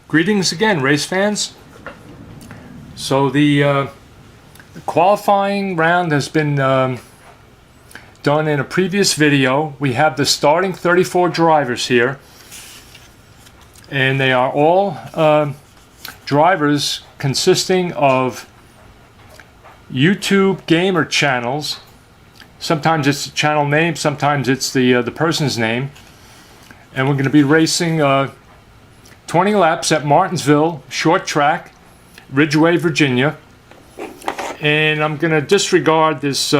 Greetings again, race fans. So the qualifying round has been done in a previous video. We have the starting 34 drivers here, and they are all drivers consisting of YouTube gamer channels. Sometimes it's the channel name, sometimes it's the person's name, and we're going to be racing 20 laps at Martinsville short track, Ridgeway, Virginia. And I'm going to disregard this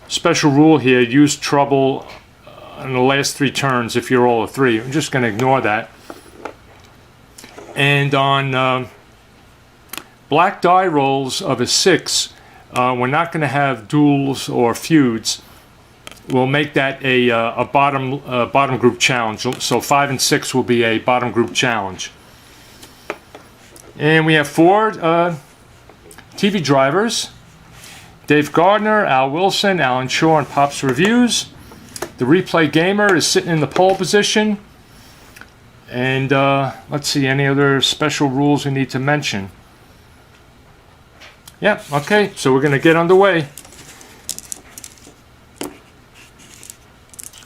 special rule here, use trouble in the last 3 turns if you're all a 3. I'm just going to ignore that. And on black die rolls of a 6, we're not going to have duels or feuds. We'll make that a bottom group challenge. So 5 and 6 will be a bottom group challenge. And we have 4 TV drivers: Dave Gardner, Al Wilson, Alan Shaw, and Pops Reviews. The replay gamer is sitting in the pole position. And let's see, any other special rules we need to mention? Yeah, okay, so we're going to get underway.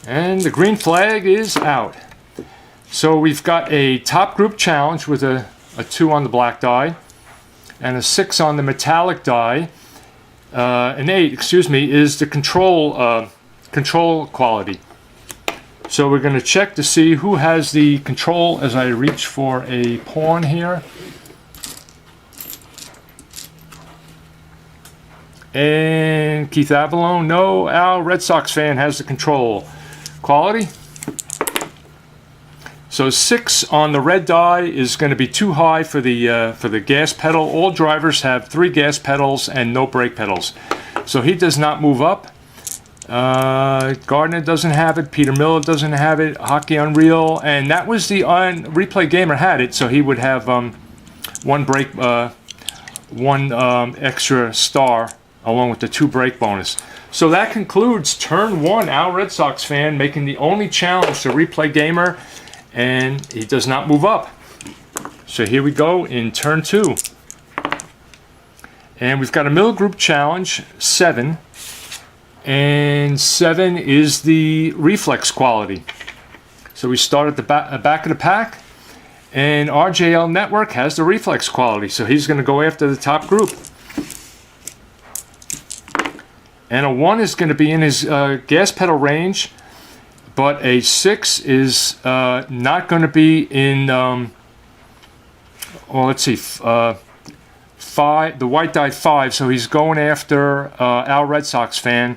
And the green flag is out. So we've got a top group challenge with a 2 on the black die and a 6 on the metallic die. An 8, excuse me, is the control quality. So we're going to check to see who has the control as I reach for a pawn here. And Keith Avalone, no. Al, Red Sox fan, has the control quality. So 6 on the red die is going to be too high for the gas pedal. All drivers have 3 gas pedals and no brake pedals, so he does not move up. Gardner doesn't have it. Peter Miller doesn't have it. Hockey Unreal, and that was the replay gamer had it, so he would have one extra star along with the 2 brake bonus. So that concludes turn 1. Al, Red Sox fan, making the only challenge to replay gamer, and he does not move up. So here we go in turn 2. And we've got a middle group challenge, 7. And 7 is the reflex quality. So we start at the back of the pack, and RJL Network has the reflex quality, so he's going to go after the top group. And a 1 is going to be in his gas pedal range, but a 6 is not going to be in, well, let's see, 5, the white die 5, so he's going after Al, Red Sox fan.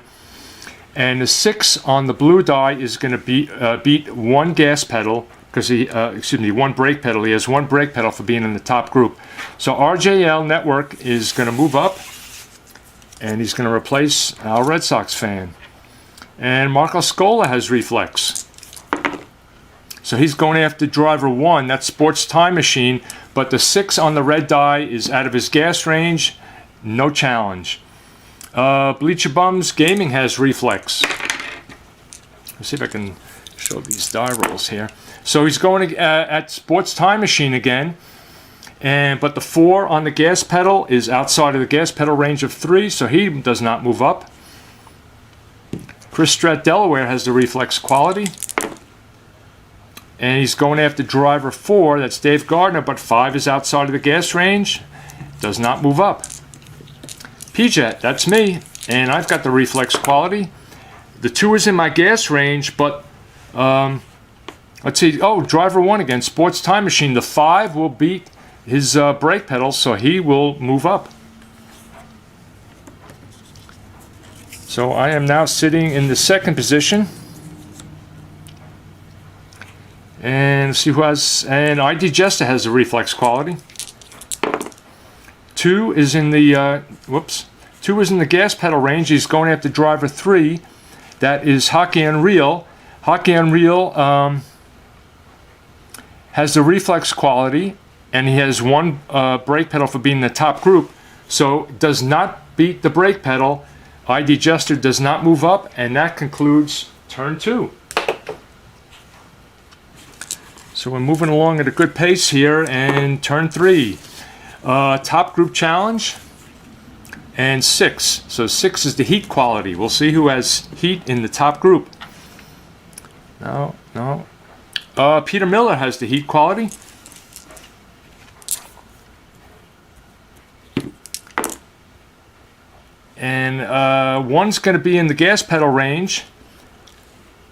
And the 6 on the blue die is going to beat 1 gas pedal, because he, excuse me, 1 brake pedal. He has 1 brake pedal for being in the top group. So RJL Network is going to move up, and he's going to replace Al, Red Sox fan. And Marco Scola has reflex. So he's going after driver 1, that's Sports Time Machine, but the 6 on the red die is out of his gas range, no challenge. Bleacher Bums Gaming has reflex. Let's see if I can show these die rolls here. So he's going at Sports Time Machine again. But the 4 on the gas pedal is outside of the gas pedal range of 3, so he does not move up. Chris Strat Delaware has the reflex quality. And he's going after driver 4, that's Dave Gardner, but 5 is outside of the gas range, does not move up. PJet, that's me, and I've got the reflex quality. The 2 is in my gas range, but let's see, oh, driver 1 again, Sports Time Machine. The 5 will beat his brake pedal, so he will move up. So I am now sitting in the 2nd position. And let's see who has, and ID Jester has the reflex quality. 2 is in the, 2 is in the gas pedal range. He's going after driver 3. That is Hockey Unreal. Hockey Unreal has the reflex quality, and he has 1 brake pedal for being in the top group, so does not beat the brake pedal. ID Jester does not move up, and that concludes turn 2. So we're moving along at a good pace here, and turn 3. Top group challenge, and 6. So 6 is the heat quality. We'll see who has heat in the top group. No. Peter Miller has the heat quality. And 1's going to be in the gas pedal range.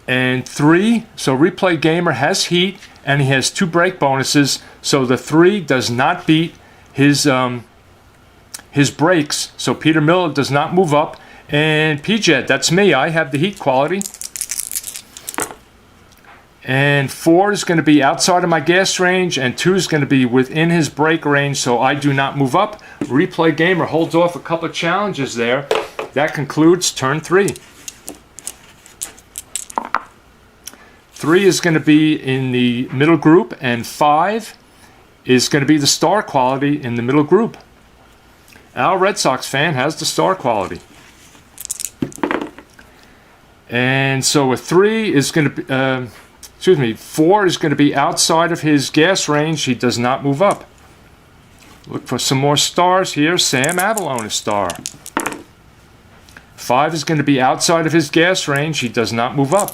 And 3, so Replay Gamer has heat, and he has 2 brake bonuses. So the 3 does not beat his brakes. So Peter Miller does not move up. And PJ, that's me. I have the heat quality. And 4 is going to be outside of my gas range, and 2 is going to be within his brake range, so I do not move up. Replay Gamer holds off a couple of challenges there. That concludes turn 3. 3 is going to be in the middle group, and 5 is going to be the star quality in the middle group. Our Red Sox fan has the star quality. And so a 3 is going to be... 4 is going to be outside of his gas range. He does not move up. Look for some more stars here. Sam Avalone is star. 5 is going to be outside of his gas range. He does not move up.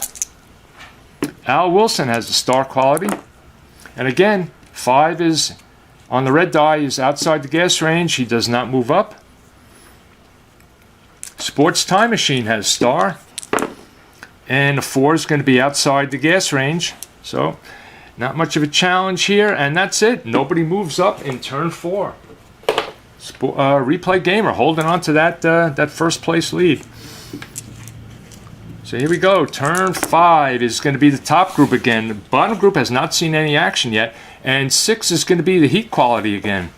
Al Wilson has the star quality. And again, 5 is on the red die, is outside the gas range. He does not move up. Sports Time Machine has star. And the 4 is going to be outside the gas range. So, not much of a challenge here. And that's it. Nobody moves up in turn 4. Replay Gamer holding on to that first place lead. So here we go. Turn 5 is going to be the top group again. The bottom group has not seen any action yet. And 6 is going to be the heat quality again.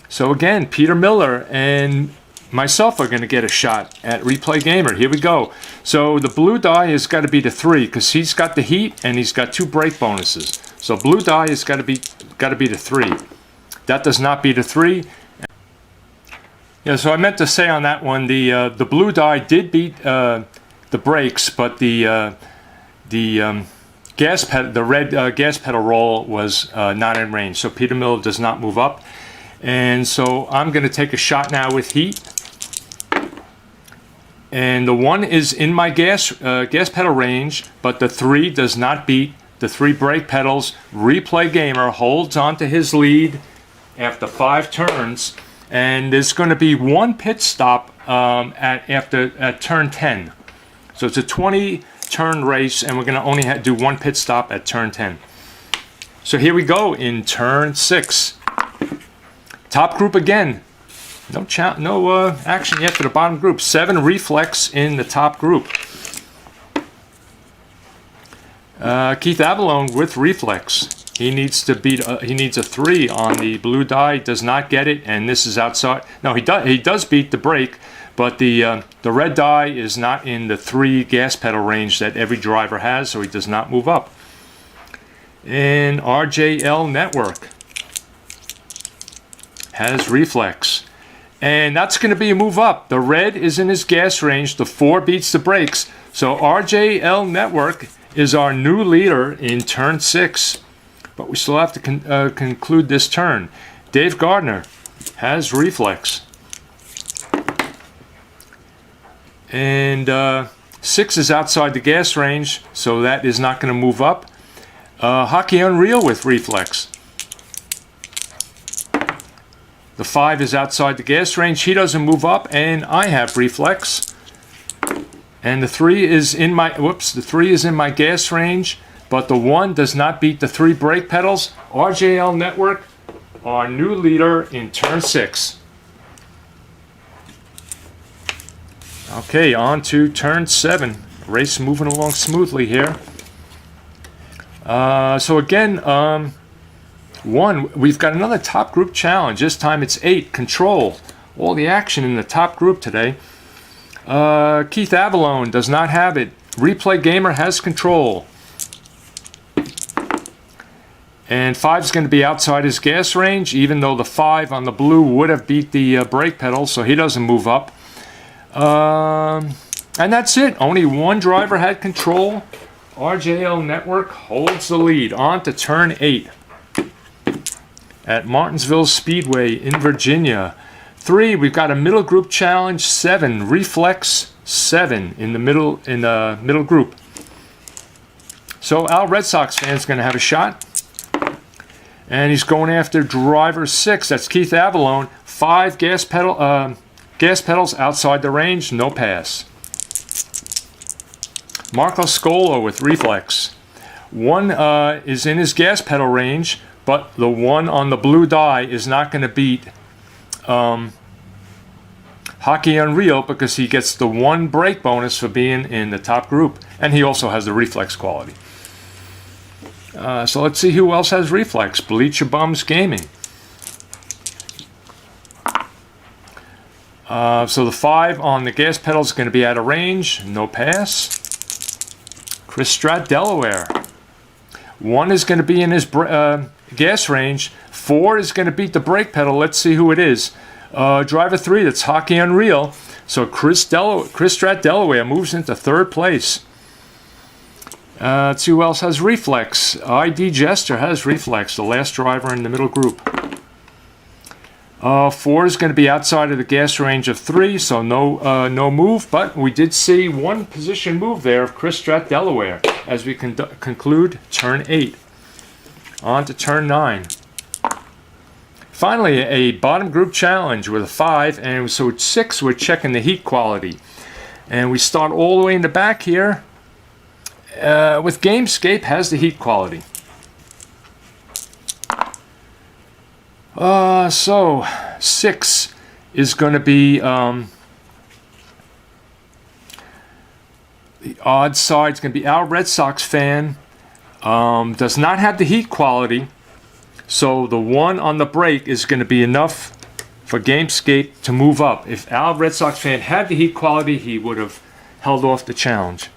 So again, Peter Miller and myself are going to get a shot at Replay Gamer. Here we go. So the blue die has got to be the 3 because he's got the heat and he's got 2 brake bonuses. So blue die has got to be the 3. That does not beat a 3. Yeah, so I meant to say on that one, the blue die did beat the brakes, but the red gas pedal roll was not in range. So Peter Miller does not move up. And so I'm going to take a shot now with heat. And the 1 is in my gas pedal range, but the 3 does not beat the 3 brake pedals. Replay Gamer holds on to his lead after 5 turns, and there's going to be 1 pit stop at turn 10. So it's a 20-turn race, and we're going to only do 1 pit stop at turn 10. So here we go in turn 6. Top group again. No action yet for the bottom group. 7 reflex in the top group. Keith Avalone with reflex. He needs to beat. He needs a 3 on the blue die. Does not get it, and this is outside. No, he does beat the brake, but the red die is not in the 3 gas pedal range that every driver has, so he does not move up. And RJL Network has reflex. And that's going to be a move up. The red is in his gas range. The 4 beats the brakes. So RJL Network is our new leader in turn 6. But we still have to conclude this turn. Dave Gardner has reflex. And 6 is outside the gas range, so that is not going to move up. Hockey Unreal with reflex. The 5 is outside the gas range. He doesn't move up, and I have reflex. And the 3 is in my the 3 is in my gas range, but the 1 does not beat the 3 brake pedals. RJL Network, our new leader in turn 6. Okay, on to turn 7. Race moving along smoothly here. So again, 1, we've got another top group challenge. This time it's 8, control. All the action in the top group today. Keith Avalone does not have it. Replay Gamer has control. And 5 is going to be outside his gas range, even though the 5 on the blue would have beat the brake pedal, so he doesn't move up. And that's it. Only 1 driver had control. RJL Network holds the lead. On to turn 8 at Martinsville Speedway in Virginia. 3, we've got a middle group challenge. 7, Reflex 7 in the middle group. So our Red Sox fan's going to have a shot. And he's going after driver 6. That's Keith Avalone. 5 gas pedals outside the range. No pass. Marco Scolo with Reflex. 1 is in his gas pedal range, but the 1 on the blue die is not going to beat Hockey Unreal because he gets the 1 brake bonus for being in the top group. And he also has the Reflex quality. So let's see who else has Reflex. Bleacher Bums Gaming. So the 5 on the gas pedal is going to be out of range. No pass. Chris Strat Delaware. 1 is going to be in his gas range. 4 is going to beat the brake pedal. Let's see who it is. Driver 3, that's Hockey Unreal. So Chris Strat Delaware moves into 3rd place. Let's see who else has Reflex. ID Jester has Reflex, the last driver in the middle group. 4 is going to be outside of the gas range of 3, so no move. But we did see 1 position move there of Chris Strat Delaware as we conclude turn 8. On to turn 9. Finally, a bottom group challenge with a 5, and so at 6 we're checking the heat quality. And we start all the way in the back here. With Gamescape has the heat quality. So 6 is going to be the odd side. It's going to be our Red Sox fan. Does not have the heat quality, so the 1 on the brake is going to be enough for Gamescape to move up. If our Red Sox fan had the heat quality, he would have held off the challenge.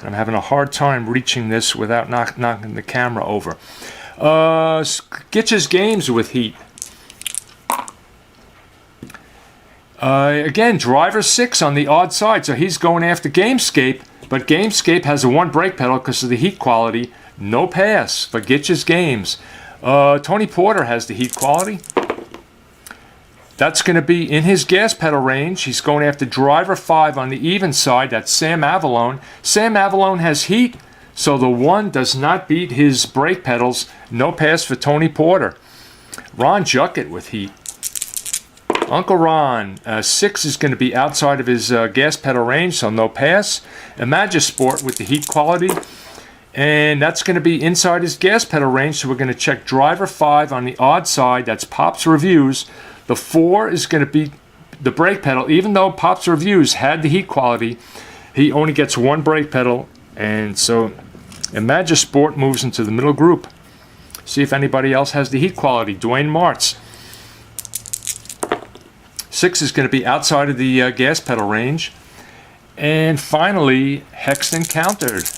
I'm having a hard time reaching this without knocking the camera over. Gitch's Games with heat. Again, driver 6 on the odd side, so he's going after Gamescape, but Gamescape has a 1 brake pedal because of the heat quality. No pass for Gitch's Games. Tony Porter has the heat quality. That's going to be in his gas pedal range. He's going after driver 5 on the even side. That's Sam Avalone. Sam Avalone has heat, so the 1 does not beat his brake pedals. No pass for Tony Porter. Ron Juckett with heat. Uncle Ron, 6 is going to be outside of his gas pedal range, so no pass. Imagisport with the heat quality. And that's going to be inside his gas pedal range, so we're going to check driver 5 on the odd side. That's Pop's Reviews. The 4 is going to be the brake pedal. Even though Pop's Reviews had the heat quality, he only gets 1 brake pedal. And so Imagisport moves into the middle group. See if anybody else has the heat quality. Dwayne Martz. 6 is going to be outside of the gas pedal range. And finally, Hexton Countered.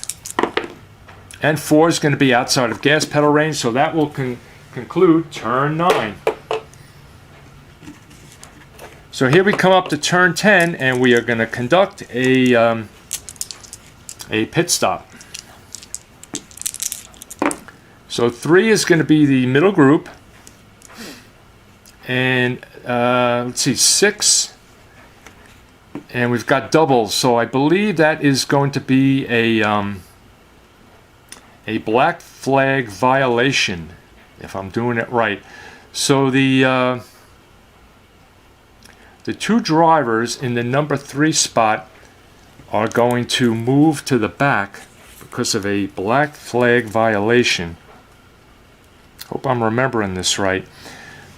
And 4 is going to be outside of gas pedal range. So that will conclude turn 9. So here we come up to turn 10, and we are going to conduct a pit stop. So 3 is going to be the middle group, and let's see, 6, and we've got doubles. So I believe that is going to be a black flag violation, if I'm doing it right. So the 2 drivers in the number 3 spot are going to move to the back because of a black flag violation. Hope I'm remembering this right.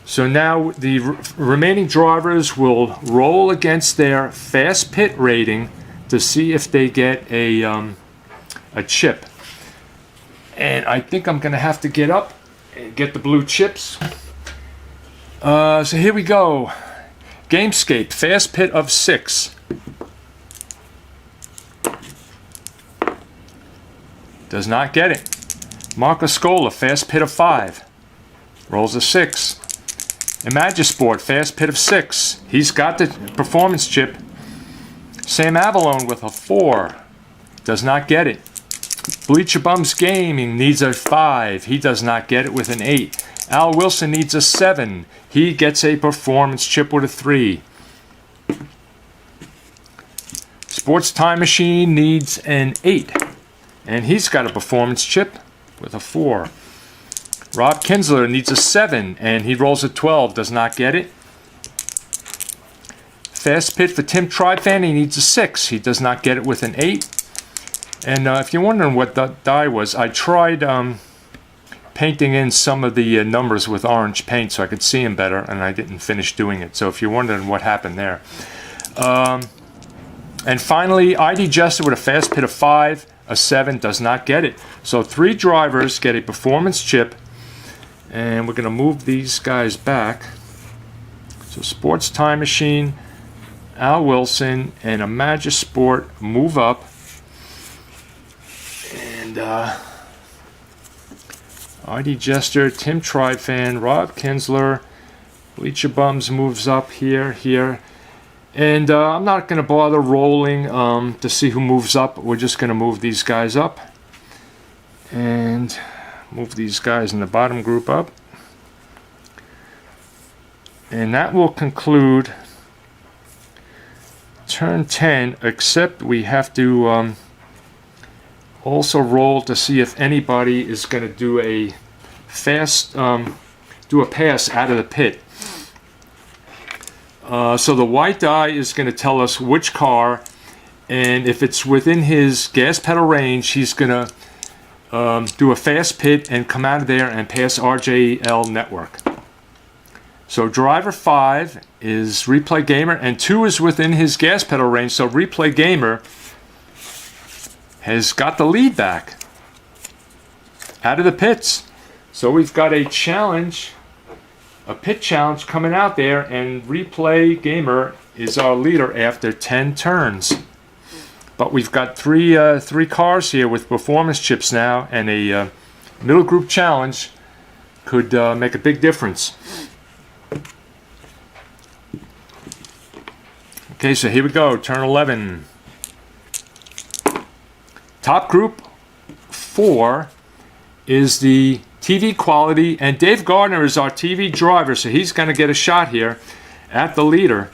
So now the remaining drivers will roll against their fast pit rating to see if they get a chip. And I think I'm going to have to get up and get the blue chips. So here we go. Gamescape, fast pit of 6. Does not get it. Marco Scola, fast pit of 5. Rolls a 6. Imagisport, fast pit of 6. He's got the performance chip. Sam Avalone with a 4. Does not get it. Bleacher Bums Gaming needs a 5. He does not get it with an 8. Al Wilson needs a 7. He gets a performance chip with a 3. Sports Time Machine needs an 8. And he's got a performance chip with a 4. Rob Kinsler needs a 7. And he rolls a 12. Does not get it. Fast Pit for Tim Trifan, he needs a 6. He does not get it with an 8. And if you're wondering what that die was, I tried painting in some of the numbers with orange paint so I could see them better, and I didn't finish doing it. So if you're wondering what happened there. And finally, ID Jester with a Fast Pit of 5, a 7, does not get it. So 3 drivers get a performance chip, and we're going to move these guys back. So Sports Time Machine, Al Wilson, and a Magisport move up. And ID Jester, Tim Trifan, Rob Kinsler, Bleacher Bums moves up here. And I'm not going to bother rolling to see who moves up. We're just going to move these guys up. And move these guys in the bottom group up. And that will conclude turn 10, except we have to also roll to see if anybody is going to do a pass out of the pit. So the white die is going to tell us which car, and if it's within his gas pedal range, he's going to do a fast pit and come out of there and pass RJL Network. So driver 5 is Replay Gamer, and 2 is within his gas pedal range, so Replay Gamer has got the lead back out of the pits. So we've got a challenge, a pit challenge coming out there, and Replay Gamer is our leader after 10 turns. But we've got three cars here with performance chips now, and a middle group challenge could make a big difference. Okay, so here we go, turn 11. Top group 4 is the TV quality, and Dave Gardner is our TV driver, so he's going to get a shot here at the leader.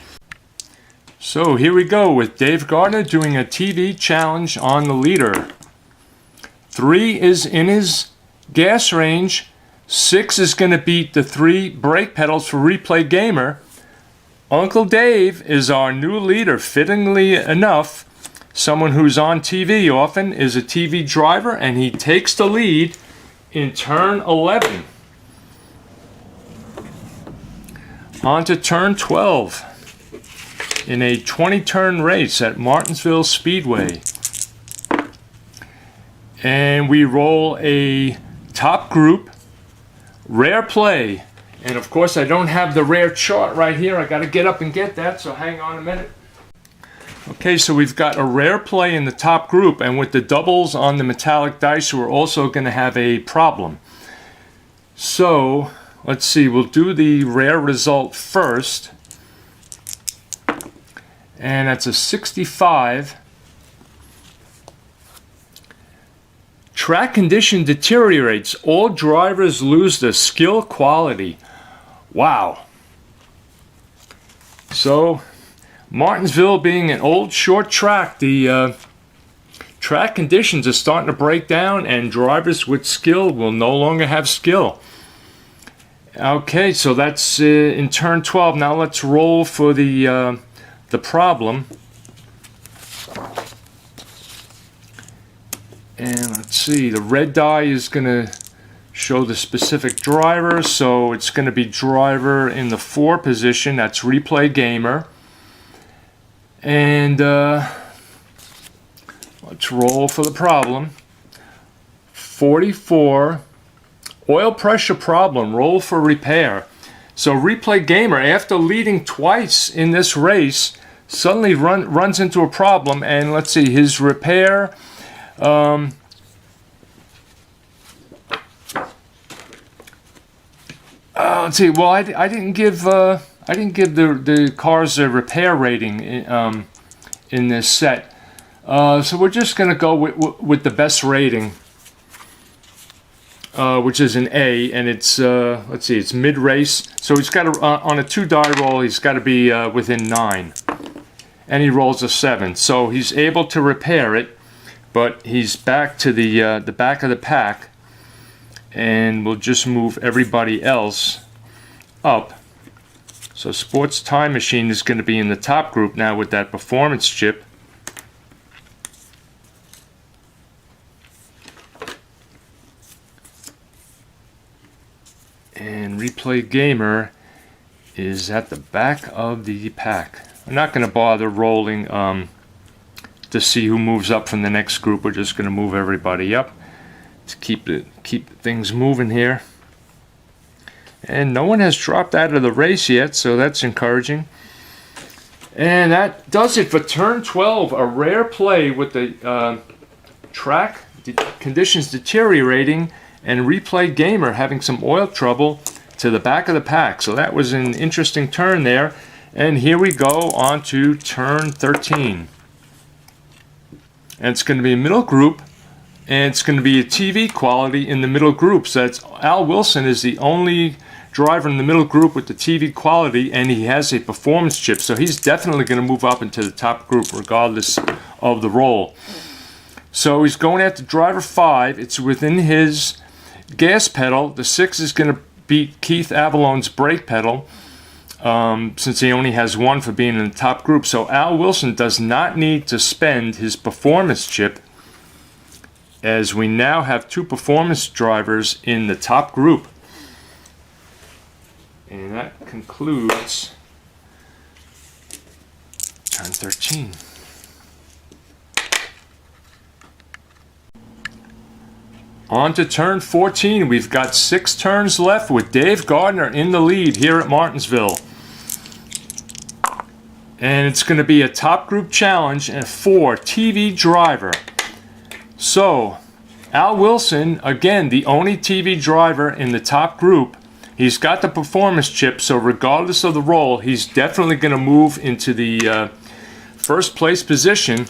So here we go with Dave Gardner doing a TV challenge on the leader. 3 is in his gas range. 6 is going to beat the 3 brake pedals for Replay Gamer. Uncle Dave is our new leader, fittingly enough. Someone who's on TV often, is a TV driver, and he takes the lead in turn 11. On to turn 12 in a 20-turn race at Martinsville Speedway. And we roll a top group, rare play. And of course I don't have the rare chart right here. I got to get up and get that, so hang on a minute. Okay, so we've got a rare play in the top group, and with the doubles on the metallic dice, we're also going to have a problem. So, let's see, we'll do the rare result first. And that's a 65. Track condition deteriorates. All drivers lose their skill quality. Wow. So, Martinsville being an old short track, the track conditions are starting to break down, and drivers with skill will no longer have skill. Okay, so that's in turn 12. Now let's roll for the problem. And let's see, the red die is going to show the specific driver, so it's going to be driver in the 4 position. That's Replay Gamer. And let's roll for the problem. 44, oil pressure problem, roll for repair. So Replay Gamer, after leading twice in this race, suddenly runs into a problem, and let's see, his repair, let's see, well, I didn't give the cars a repair rating in this set. So we're just going to go with the best rating, which is an A, and it's, let's see, it's mid-race. So he's got to, on a 2-die roll, he's got to be within 9. And he rolls a 7. So he's able to repair it, but he's back to the back of the pack. And we'll just move everybody else up. So Sports Time Machine is going to be in the top group now with that performance chip. And Replay Gamer is at the back of the pack. I'm not going to bother rolling to see who moves up from the next group. We're just going to move everybody up to keep things moving here. And no one has dropped out of the race yet, so that's encouraging. And that does it for turn 12. A rare play with the track conditions deteriorating and Replay Gamer having some oil trouble to the back of the pack. So that was an interesting turn there. And here we go on to turn 13. And it's going to be a middle group, and it's going to be a TV quality in the middle group. So that's Al Wilson is the only driver in the middle group with the TV quality, and he has a performance chip. So he's definitely going to move up into the top group regardless of the roll. So he's going after driver 5. It's within his gas pedal. The 6 is going to beat Keith Avalon's brake pedal, since he only has 1 for being in the top group. So Al Wilson does not need to spend his performance chip, as we now have 2 performance drivers in the top group. And that concludes turn 13. On to turn 14. We've got 6 turns left with Dave Gardner in the lead here at Martinsville. And it's going to be a top group challenge and for TV driver. So, Al Wilson, again, the only TV driver in the top group. He's got the performance chip, so regardless of the roll, he's definitely going to move into the first place position.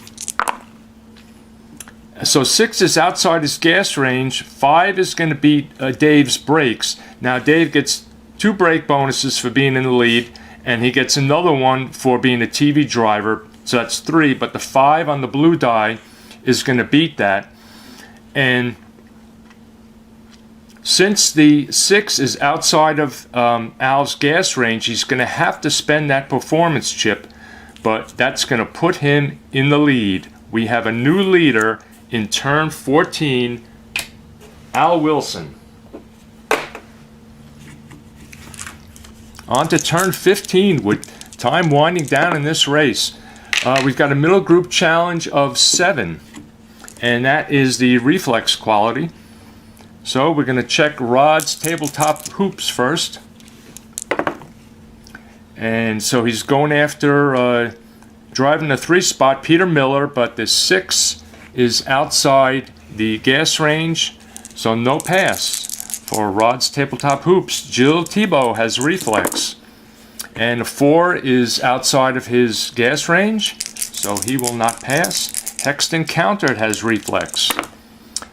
So 6 is outside his gas range. 5 is going to beat Dave's brakes. Now Dave gets 2 brake bonuses for being in the lead, and he gets another one for being a TV driver. So that's 3, but the 5 on the blue die is going to beat that. And since the 6 is outside of Al's gas range, he's going to have to spend that performance chip, but that's going to put him in the lead. We have a new leader in turn 14, Al Wilson. On to turn 15 with time winding down in this race. We've got a middle group challenge of 7, and that is the reflex quality. So we're going to check Rod's tabletop hoops first. And so he's going after driving the 3 spot, Peter Miller, but the 6 is outside the gas range, so no pass for Rod's tabletop hoops. Jill Tebow has reflex, and the 4 is outside of his gas range, so he will not pass. Hexton Countered has reflex.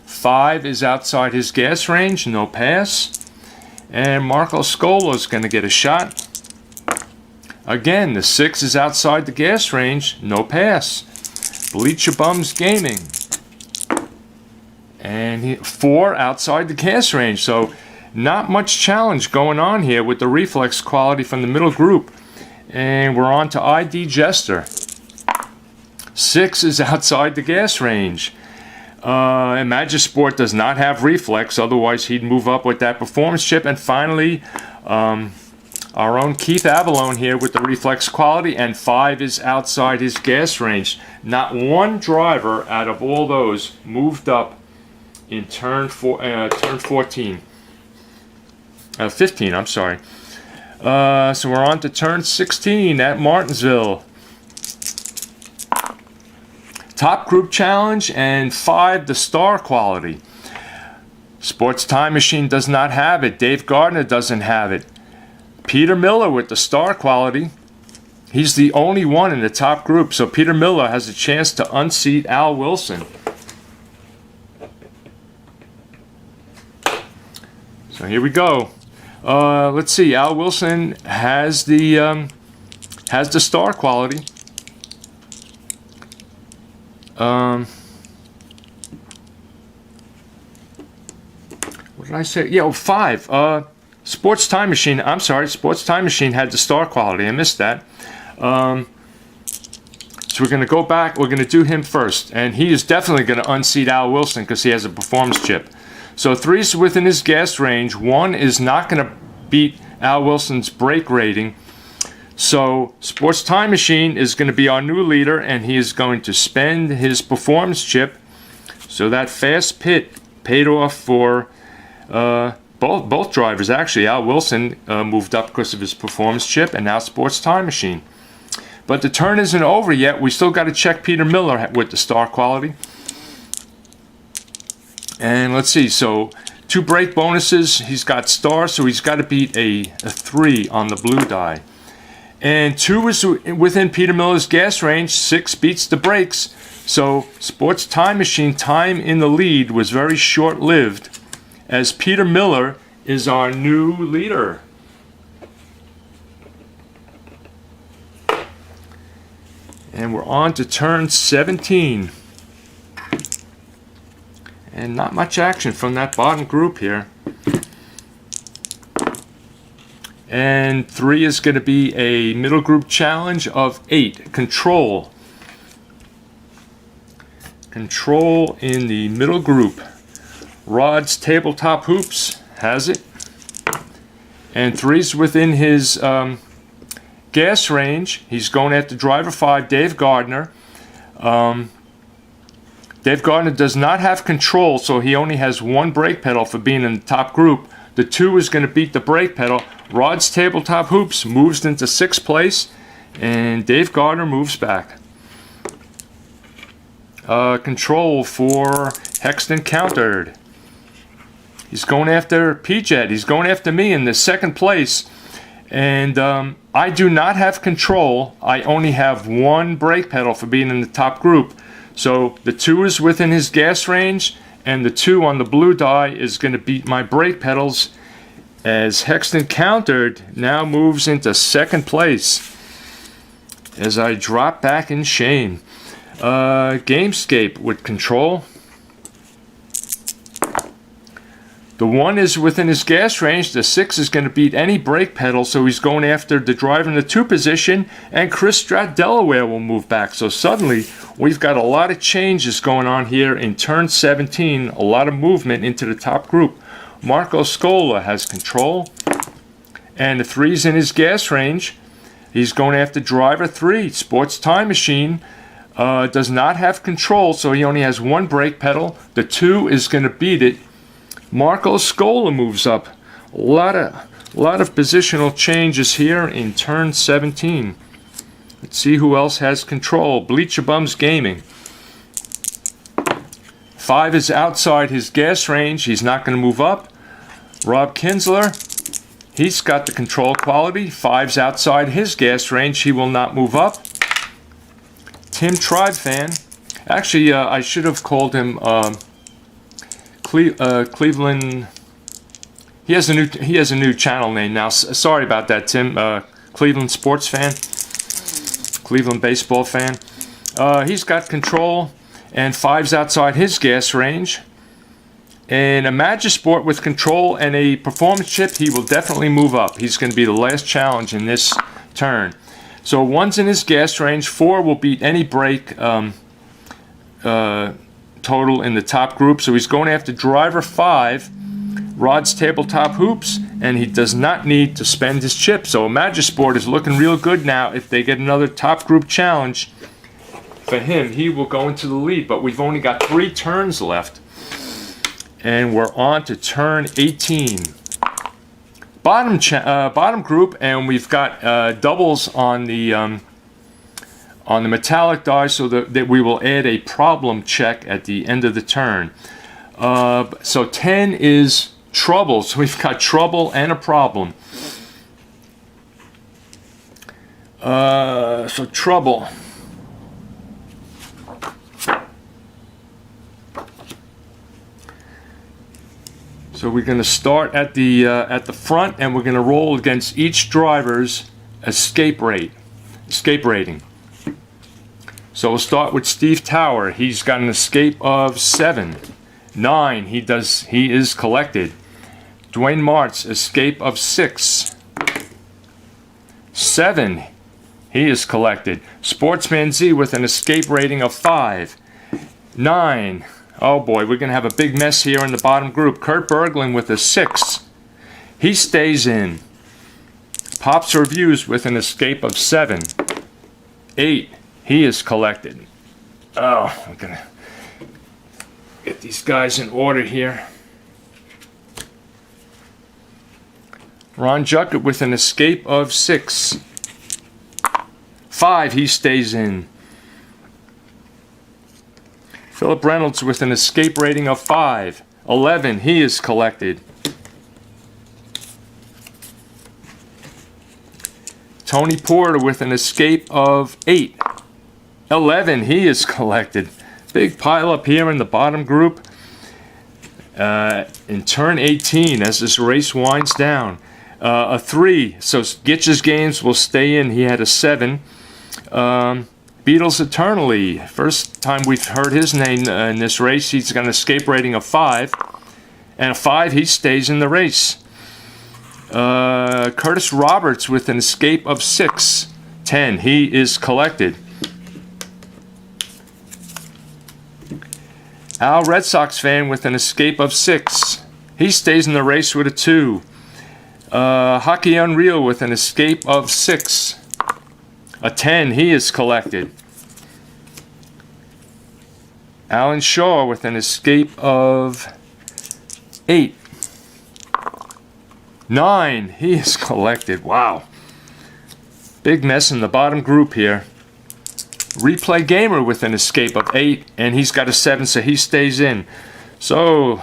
5 is outside his gas range, no pass. And Marco Scola is going to get a shot. Again, the 6 is outside the gas range, no pass. Bleacher Bums Gaming. And 4 outside the gas range. So not much challenge going on here with the reflex quality from the middle group. And we're on to ID Jester. 6 is outside the gas range. And Magisport does not have reflex, otherwise he'd move up with that performance chip. And finally, our own Keith Avalon here with the reflex quality, and 5 is outside his gas range. Not one driver out of all those moved up in turn 15, I'm sorry. So we're on to turn 16 at Martinsville. Top group challenge and 5 the star quality. Sports Time Machine does not have it. Dave Gardner doesn't have it. Peter Miller with the star quality. He's the only one in the top group, so Peter Miller has a chance to unseat Al Wilson. So here we go. Let's see. Al Wilson has the star quality. What did I say? Yeah, 5. Sports Time Machine. I'm sorry. Sports Time Machine had the star quality. I missed that. So we're going to go back. We're going to do him first, and he is definitely going to unseat Al Wilson because he has a performance chip. So 3 is within his gas range. 1 is not going to beat Al Wilson's brake rating. So Sports Time Machine is going to be our new leader, and he is going to spend his performance chip. So that fast pit paid off for both drivers. Actually, Al Wilson moved up because of his performance chip, and now Sports Time Machine. But the turn isn't over yet. We still got to check Peter Miller with the star quality. And let's see, so 2 brake bonuses. He's got star, so he's got to beat a 3 on the blue die. And 2 is within Peter Miller's gas range. 6 beats the brakes. So Sports Time Machine time in the lead was very short-lived, as Peter Miller is our new leader. And we're on to turn 17. And not much action from that bottom group here. And 3 is going to be a middle group challenge of 8. Control. Control in the middle group. Rod's Tabletop Hoops has it. And 3's within his gas range. He's going after driver 5, Dave Gardner. Dave Gardner does not have control, so he only has 1 brake pedal for being in the top group. The 2 is going to beat the brake pedal. Rod's Tabletop Hoops moves into 6th place, and Dave Gardner moves back. Control for Hexton countered. He's going after P-Jet. He's going after me in the 2nd place. And I do not have control. I only have 1 brake pedal for being in the top group. So the 2 is within his gas range, and the 2 on the blue die is going to beat my brake pedals, as Hexton countered now moves into 2nd place as I drop back in shame. Gamescape with control. The 1 is within his gas range. The 6 is going to beat any brake pedal, so he's going after the driver in the 2 position, and Chris Strat Delaware will move back. So suddenly we've got a lot of changes going on here in turn 17, a lot of movement into the top group. Marco Scola has control, and the 3's in his gas range. He's going after driver 3. Sports Time Machine does not have control, so he only has 1 brake pedal. The 2 is going to beat it. Marco Scola moves up. A lot of positional changes here in turn 17. Let's see who else has control. Bleacher Bums Gaming. 5 is outside his gas range. He's not going to move up. Rob Kinsler, he's got the control quality. 5's outside his gas range. He will not move up. Tim Tribe Fan. Actually, I should have called him Cleveland. He has a new channel name now. Sorry about that, Tim. Cleveland Sports Fan. Cleveland Baseball Fan. He's got control, and 5's outside his gas range. And a Magisport with control and a performance chip, he will definitely move up. He's going to be the last challenge in this turn. So 1's in his gas range. 4 will beat any brake total in the top group. So he's going after driver 5, Rod's Tabletop Hoops, and he does not need to spend his chip. So Magisport is looking real good now. If they get another top group challenge for him, he will go into the lead. But we've only got 3 turns left, and we're on to turn 18. Bottom group, and we've got doubles on the metallic die, so that we will add a problem check at the end of the turn. So 10 is trouble, so we've got trouble and a problem. So trouble. So we're going to start at the front, and we're going to roll against each driver's escape rating. So we'll start with Steve Tower. He's got an escape of 7. 9. He is collected. Dwayne Martz, escape of 6. 7. He is collected. Sportsman Z with an escape rating of 5. 9. Oh boy, we're going to have a big mess here in the bottom group. Kurt Berglund with a 6. He stays in. Pops Reviews with an escape of 7. 8. He is collected. Oh, I'm going to get these guys in order here. Ron Juckett with an escape of 6. 5. He stays in. Philip Reynolds with an escape rating of 5. 11. He is collected. Tony Porter with an escape of 8. 11. He is collected. Big pile up here in the bottom group. In turn 18, as this race winds down, a 3. So Gitch's Games will stay in. He had a 7. Beatles Eternally. First time we've heard his name in this race. He's got an escape rating of 5. And a 5. He stays in the race. Curtis Roberts with an escape of 6. 10. He is collected. Al, Red Sox fan, with an escape of 6. He stays in the race with a 2. Hockey Unreal with an escape of 6. A 10. He is collected. Alan Shaw with an escape of 8. 9. He is collected. Wow. Big mess in the bottom group here. Replay Gamer with an escape of 8, and he's got a 7, so he stays in. So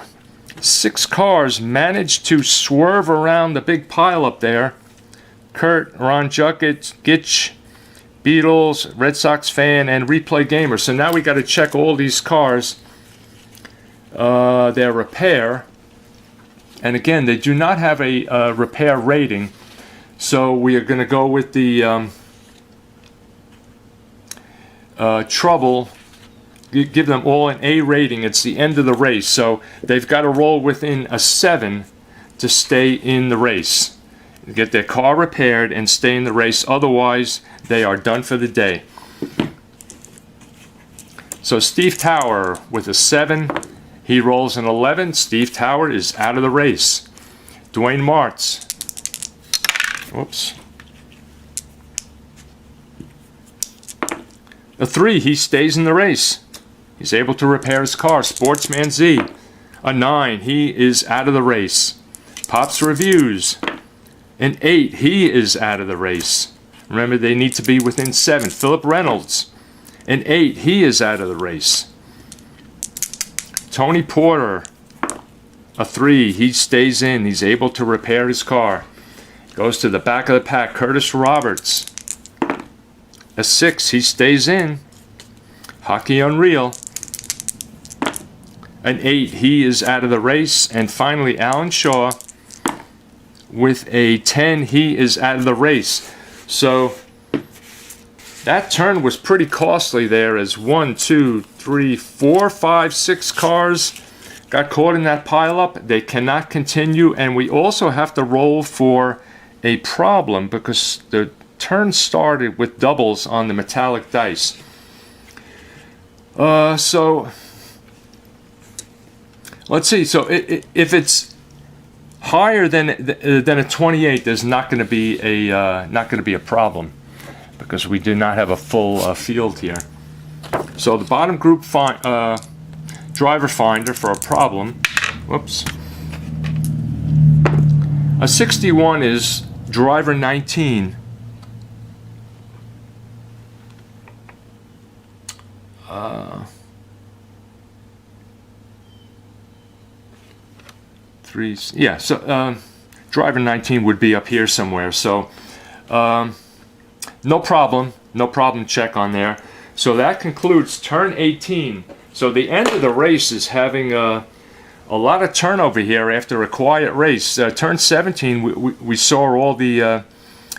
6 cars managed to swerve around the big pile up there. Kurt, Ron Juckett, Gitch, Beatles, Red Sox fan, and Replay Gamer. So now we got to check all these cars, their repair. And again, they do not have a repair rating. So we are going to go with the trouble. Give them all an A rating. It's the end of the race. So they've got to roll within a 7 to stay in the race. Get their car repaired and stay in the race. Otherwise, they are done for the day. So Steve Tower with a 7. He rolls an 11. Steve Tower is out of the race. Dwayne Martz. Whoops. A 3. He stays in the race. He's able to repair his car. Sportsman Z. A 9. He is out of the race. Pops Reviews. An 8. He is out of the race. Remember, they need to be within 7. Philip Reynolds. An 8. He is out of the race. Tony Porter. A 3. He stays in. He's able to repair his car. Goes to the back of the pack. Curtis Roberts. A 6. He stays in. Hockey Unreal. An 8. He is out of the race. And finally, Alan Shaw with a 10. He is out of the race. So that turn was pretty costly there, as 1, 2, 3, 4, 5, 6 cars got caught in that pileup. They cannot continue, and we also have to roll for a problem because the turn started with doubles on the metallic dice. So let's see. So if it's higher than a 28, there's not going to be a problem because we do not have a full field here. So the bottom group driver finder for a problem. Whoops. A 61 is driver 19. Yeah, so driver 19 would be up here somewhere. So no problem check on there. So that concludes turn 18. So the end of the race is having a lot of turnover here after a quiet race. Turn 17, we saw all the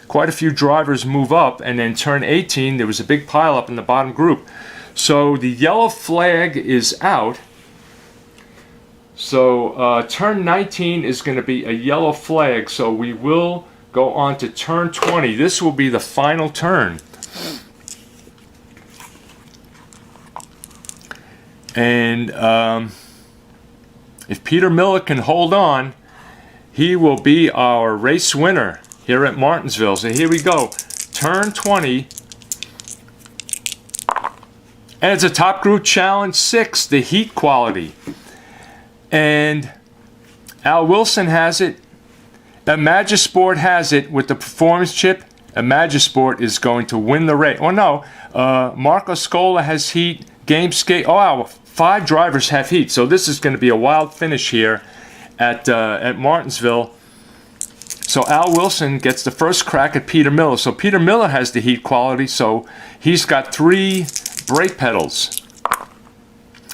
quite a few drivers move up, and then turn 18 there was a big pile up in the bottom group. So the yellow flag is out. So turn 19 is going to be a yellow flag. So we will go on to turn 20. This will be the final turn. And if Peter Miller can hold on, he will be our race winner here at Martinsville. So here we go. Turn 20. And it's a Top Group Challenge 6, the heat quality. And Al Wilson has it. Magisport has it with the performance chip. Magisport is going to win the race. Oh no, Marco Scola has heat. Gamescape. Oh wow, 5 drivers have heat. So this is going to be a wild finish here at Martinsville. So Al Wilson gets the first crack at Peter Miller. So Peter Miller has the heat quality. So he's got 3 brake pedals.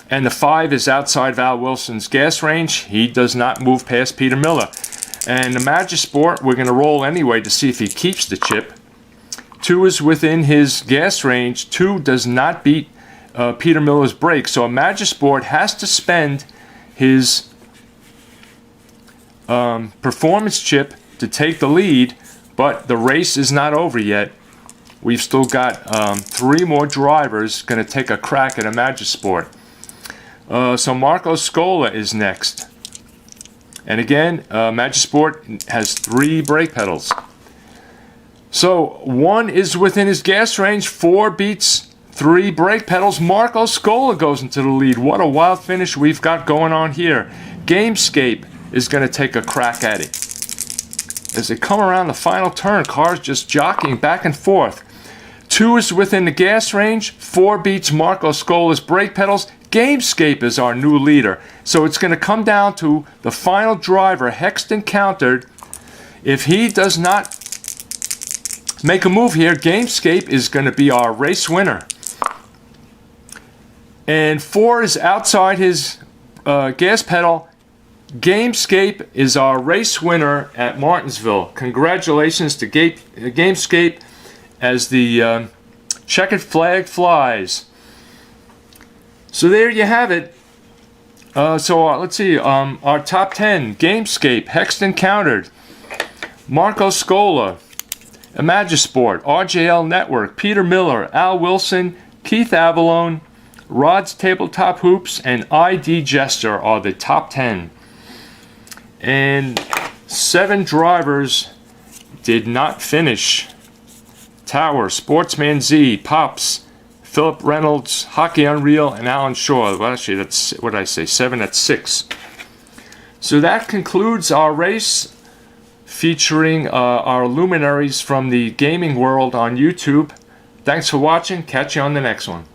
And the 5 is outside of Al Wilson's gas range. He does not move past Peter Miller. And the Magisport, we're going to roll anyway to see if he keeps the chip. 2 is within his gas range. 2 does not beat Peter Miller's brake. So a Magisport has to spend his performance chip to take the lead, but the race is not over yet. We've still got 3 more drivers going to take a crack at a Magisport. So Marco Scola is next. And again, Magisport has 3 brake pedals. So 1 is within his gas range, 4 beats 3 brake pedals. Marco Scola goes into the lead. What a wild finish we've got going on here. Gamescape is going to take a crack at it. As they come around the final turn, cars just jockeying back and forth. 2 is within the gas range, 4 beats Marco Scola's brake pedals. Gamescape is our new leader. So it's going to come down to the final driver, Hexton Countered. If he does not make a move here, Gamescape is going to be our race winner. And 4 is outside his gas pedal. Gamescape is our race winner at Martinsville. Congratulations to Gamescape as the checkered flag flies. So there you have it. Let's see. Our top 10. Gamescape, Hexton Countered, Marco Scola, Magisport, RJL Network, Peter Miller, Al Wilson, Keith Avalone, Rod's Tabletop Hoops, and ID Jester are the top 10. And 7 drivers did not finish. Tower, Sportsman Z, Pops, Philip Reynolds, Hockey Unreal, and Alan Shaw. Well, actually, that's what did I say? 7, that's 6. So that concludes our race featuring our luminaries from the gaming world on YouTube. Thanks for watching. Catch you on the next one.